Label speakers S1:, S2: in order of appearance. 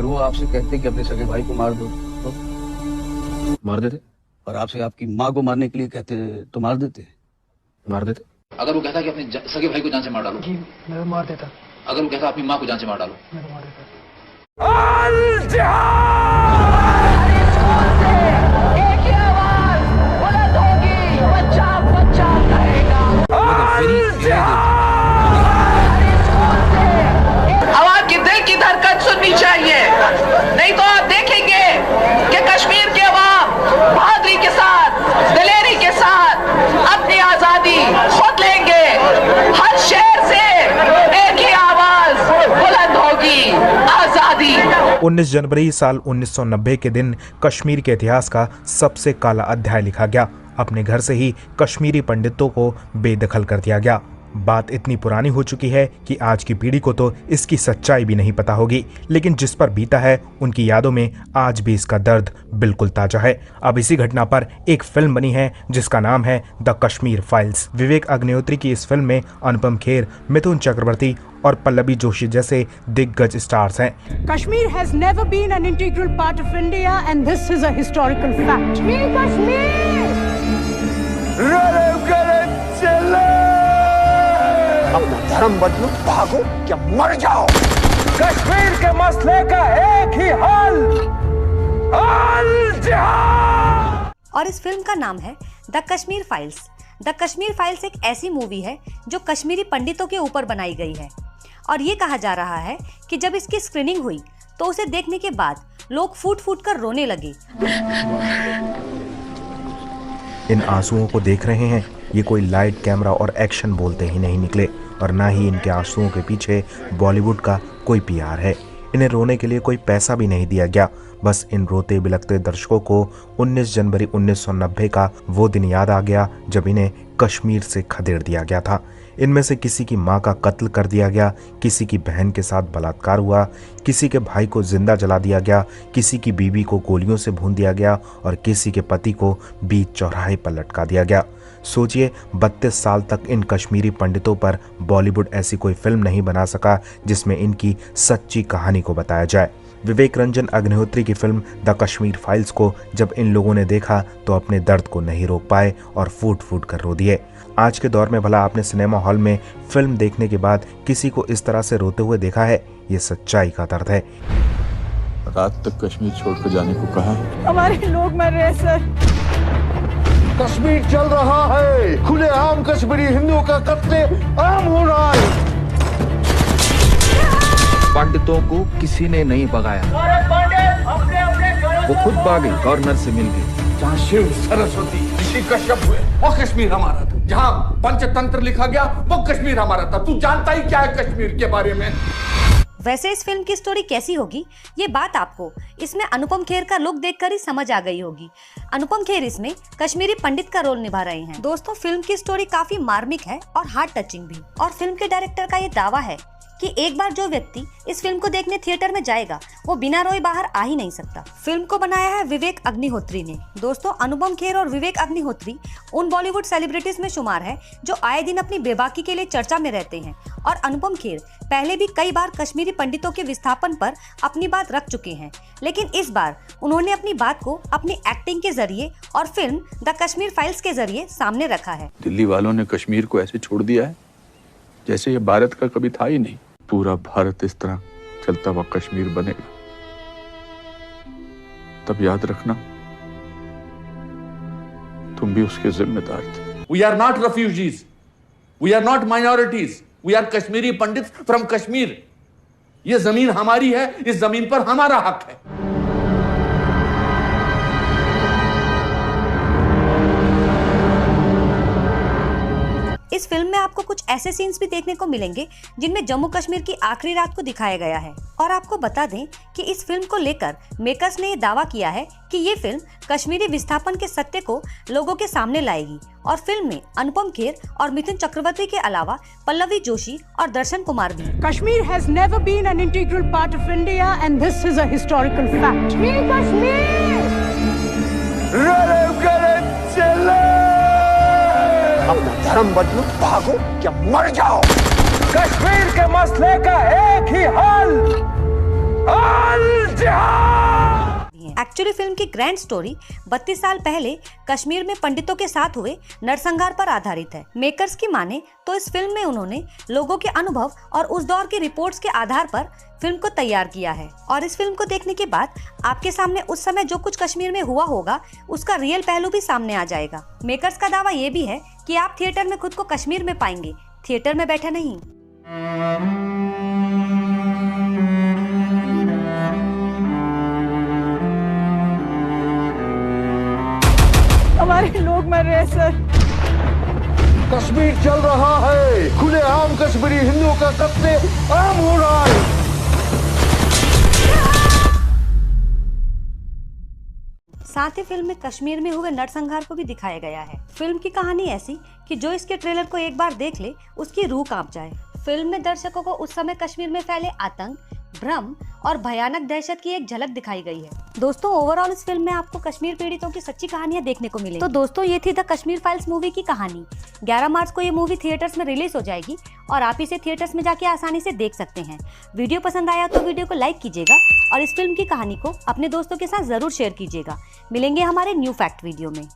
S1: अगर वो आपसे कहते कि अपने सगे भाई को मार दो तो
S2: मार देते।
S1: और आपसे आपकी माँ को मारने के लिए कहते तो मार देते?
S2: मार देते।
S3: अगर वो कहता कि अपने सगे भाई को जान से मार डालो,
S4: जी मैं मार देता।
S3: अगर वो कहता अपनी माँ को जान से मार डालो,
S4: मैं मार देता।
S5: एक ही आवाज बुलंद होगी, पंजाब पंजाब कहेगा। आवाज की दिल की धड़कन सुननी चाहिए, नहीं तो आप देखेंगे कि कश्मीर के अवाम बहादुरी के साथ, दिलेरी के साथ अपनी आजादी खुद लेंगे। हर शहर से एक ही आवाज बुलंद होगी, आजादी।
S6: 19 जनवरी साल 1990 के दिन कश्मीर के इतिहास का सबसे काला अध्याय लिखा गया। अपने घर से ही कश्मीरी पंडितों को बेदखल कर दिया गया। बात इतनी पुरानी हो चुकी है कि आज की पीढ़ी को तो इसकी सच्चाई भी नहीं पता होगी, लेकिन जिस पर बीता है उनकी यादों में आज भी इसका दर्द बिल्कुल ताजा है। अब इसी घटना पर एक फिल्म बनी है जिसका नाम है द कश्मीर फाइल्स। विवेक अग्निहोत्री की इस फिल्म में अनुपम खेर, मिथुन चक्रवर्ती और पल्लवी जोशी जैसे दिग्गज स्टार्स हैं।
S7: Kashmir has never been an integral part of India and this is a historical fact.
S8: अपना धर्म बदलो, भागो या मर जाओ।
S4: कश्मीर के मसले का एक ही हल,
S9: और इस फिल्म का नाम है the Kashmir files. The Kashmir files एक ऐसी मूवी है जो कश्मीरी पंडितों के ऊपर बनाई गई है और ये कहा जा रहा है कि जब इसकी स्क्रीनिंग हुई तो उसे देखने के बाद लोग फूट फूट कर रोने लगे।
S6: इन आंसुओं को देख रहे हैं, ये कोई लाइट, कैमरा और एक्शन बोलते ही नहीं निकले और ना ही इनके आंसुओं के पीछे बॉलीवुड का कोई पीआर है। इन्हें रोने के लिए कोई पैसा भी नहीं दिया गया। बस इन रोते बिलखते दर्शकों को 19 जनवरी 1990 का वो दिन याद आ गया जब इन्हें कश्मीर से खदेड़ दिया गया था। इनमें से किसी की मां का कत्ल कर दिया गया, किसी की बहन के साथ बलात्कार हुआ, किसी के भाई को जिंदा जला दिया गया, किसी की बीवी को गोलियों से भून दिया गया और किसी के पति को बीच चौराहे पर लटका दिया गया। सोचिए, 32 साल तक इन कश्मीरी पंडितों पर बॉलीवुड ऐसी कोई फिल्म नहीं बना सका जिसमें इनकी सच्ची कहानी को बताया जाए। विवेक रंजन अग्निहोत्री की फिल्म द कश्मीर फाइल्स को जब इन लोगों ने देखा तो अपने दर्द को नहीं रोक पाए और फूट फूट कर रो दिए। आज के दौर में भला आपने सिनेमा हॉल में फिल्म देखने के बाद किसी को इस तरह से रोते हुए देखा है? ये सच्चाई का दर्द है।
S2: रात तक कश्मीर छोड़कर जाने को कहा है।
S7: हमारे लोग मर रहे हैं सर।
S8: कश्मीर चल रहा है, खुलेआम कश्मीरी हिंदुओं का कत्ले आम हो रहा है।
S2: पंडितों को किसी ने नहीं भगाया, वो खुद भागे, गवर्नर से मिल गए।
S10: जहाँ शिव, सरस्वती, ऋषि कश्यप हुए वो कश्मीर हमारा था। जहाँ पंचतंत्र लिखा गया वो कश्मीर हमारा था। तू जानता ही क्या है कश्मीर के बारे में?
S9: वैसे इस फिल्म की स्टोरी कैसी होगी ये बात आपको इसमें अनुपम खेर का लुक देखकर ही समझ आ गई होगी। अनुपम खेर इसमें कश्मीरी पंडित का रोल निभा रहे हैं। दोस्तों, फिल्म की स्टोरी काफी मार्मिक है और हार्ट टचिंग भी। और फिल्म के डायरेक्टर का ये दावा है कि एक बार जो व्यक्ति इस फिल्म को देखने थिएटर में जाएगा वो बिना रोए बाहर आ ही नहीं सकता। फिल्म को बनाया है विवेक अग्निहोत्री ने। दोस्तों, अनुपम खेर और विवेक अग्निहोत्री उन बॉलीवुड सेलिब्रिटीज में शुमार है जो आए दिन अपनी बेबाकी के लिए चर्चा में रहते हैं और अनुपम खेर पहले भी कई बार कश्मीरी पंडितों के विस्थापन पर अपनी बात रख चुके हैं, लेकिन इस बार उन्होंने अपनी बात को अपनी एक्टिंग के जरिए और फिल्म द कश्मीर फाइल्स के जरिए सामने रखा है।
S2: दिल्ली वालों ने कश्मीर को ऐसे छोड़ दिया है जैसे ये भारत का कभी था ही नहीं। पूरा भारत इस तरह चलता हुआ कश्मीर बनेगा तब याद रखना तुम भी उसके जिम्मेदार थे।
S10: We are not refugees. We are not minorities. We are Kashmiri Pandit from Kashmir. ये जमीन हमारी है, इस जमीन पर हमारा हक है।
S9: इस फिल्म में आपको कुछ ऐसे सीन्स भी देखने को मिलेंगे जिनमें जम्मू कश्मीर की आखिरी रात को दिखाया गया है। और आपको बता दें कि इस फिल्म को लेकर मेकर्स ने ये दावा किया है कि ये फिल्म कश्मीरी विस्थापन के सत्य को लोगों के सामने लाएगी। और फिल्म में अनुपम खेर और मिथुन चक्रवर्ती के अलावा पल्लवी जोशी और दर्शन कुमार भी।
S7: Kashmir has never been an integral part of India and this is a historical fact.
S8: अपना धर्म बदलो, भागो या मर जाओ।
S4: कश्मीर के मसले का एक ही हल,
S9: एक्चुअली फिल्म की ग्रैंड स्टोरी 32 साल पहले कश्मीर में पंडितों के साथ हुए नरसंहार पर आधारित है। मेकर्स की माने तो इस फिल्म में उन्होंने लोगों के अनुभव और उस दौर की रिपोर्ट्स के आधार पर फिल्म को तैयार किया है और इस फिल्म को देखने के बाद आपके सामने उस समय जो कुछ कश्मीर में हुआ होगा उसका रियल पहलू भी सामने आ जाएगा। मेकर्स का दावा ये भी है कि आप थिएटर में खुद को कश्मीर में पाएंगे, थिएटर में बैठे नहीं।
S7: हमारे लोग मर रहे हैं सर।
S8: कश्मीर चल रहा है, खुलेआम कश्मीरी हिंदुओं का कत्ले आम हो रहा है।
S9: साथ ही फिल्म में कश्मीर में हुए नरसंहार को भी दिखाया गया है। फिल्म की कहानी ऐसी कि जो इसके ट्रेलर को एक बार देख ले उसकी रूह कांप जाए। फिल्म में दर्शकों को उस समय कश्मीर में फैले आतंक, भ्रम और भयानक दहशत की एक झलक दिखाई गई है। दोस्तों ओवरऑल इस फिल्म में आपको कश्मीर पीड़ितों की सच्ची कहानियां देखने को मिलेंगी। तो दोस्तों ये थी द कश्मीर फाइल्स मूवी की कहानी। 11 मार्च को ये मूवी थिएटर्स में रिलीज हो जाएगी और आप इसे थिएटर्स में जाके आसानी से देख सकते हैं। वीडियो पसंद आया तो वीडियो को लाइक कीजिएगा और इस फिल्म की कहानी को अपने दोस्तों के साथ जरूर शेयर कीजिएगा। मिलेंगे हमारे न्यू फैक्ट वीडियो में।